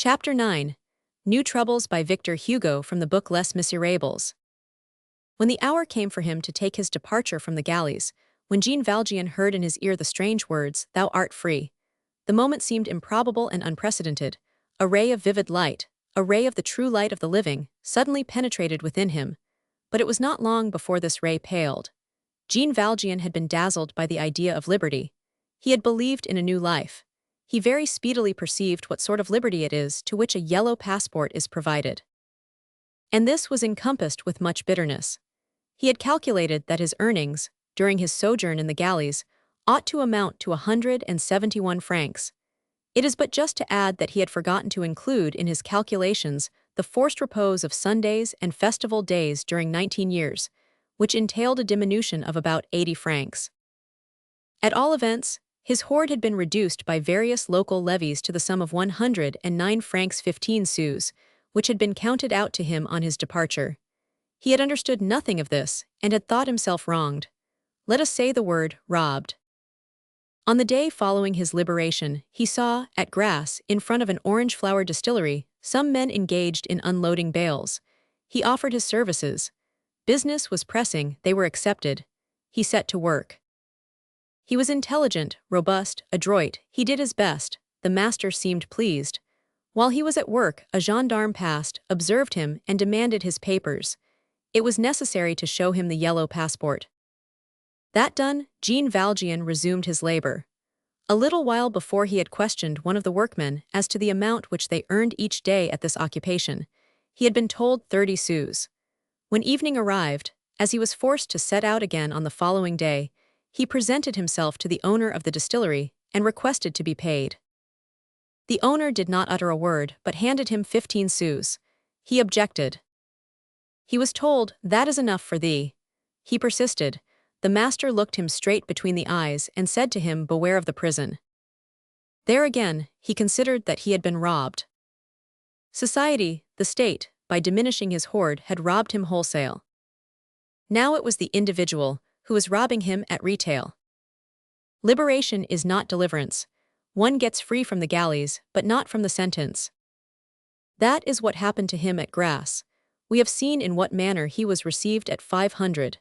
Chapter 9. New Troubles by Victor Hugo from the book Les Miserables. When the hour came for him to take his departure from the galleys, when Jean Valjean heard in his ear the strange words, "Thou art free," the moment seemed improbable and unprecedented. A ray of vivid light, a ray of the true light of the living, suddenly penetrated within him. But it was not long before this ray paled. Jean Valjean had been dazzled by the idea of liberty. He had believed in a new life. He very speedily perceived what sort of liberty it is to which a yellow passport is provided. And this was encompassed with much bitterness. He had calculated that his earnings, during his sojourn in the galleys, ought to amount to 171 francs. It is but just to add that he had forgotten to include in his calculations the forced repose of Sundays and festival days during 19 years, which entailed a diminution of about 80 francs. At all events, his hoard had been reduced by various local levies to the sum of 109 francs 15 sous, which had been counted out to him on his departure. He had understood nothing of this, and had thought himself wronged. Let us say the word, robbed. On the day following his liberation, he saw, at Grasse, in front of an orange flower distillery, some men engaged in unloading bales. He offered his services. Business was pressing, they were accepted. He set to work. He was intelligent, robust, adroit, he did his best, the master seemed pleased. While he was at work, a gendarme passed, observed him, and demanded his papers. It was necessary to show him the yellow passport. That done, Jean Valjean resumed his labor. A little while before he had questioned one of the workmen as to the amount which they earned each day at this occupation. He had been told 30 sous. When evening arrived, as he was forced to set out again on the following day, he presented himself to the owner of the distillery and requested to be paid. The owner did not utter a word, but handed him 15 sous. He objected. He was told, "That is enough for thee." He persisted. The master looked him straight between the eyes and said to him, "Beware of the prison." There again, he considered that he had been robbed. Society, the state, by diminishing his hoard, had robbed him wholesale. Now it was the individual who was robbing him at retail. Liberation is not deliverance. One gets free from the galleys, but not from the sentence. That is what happened to him at Grasse. We have seen in what manner he was received at 500.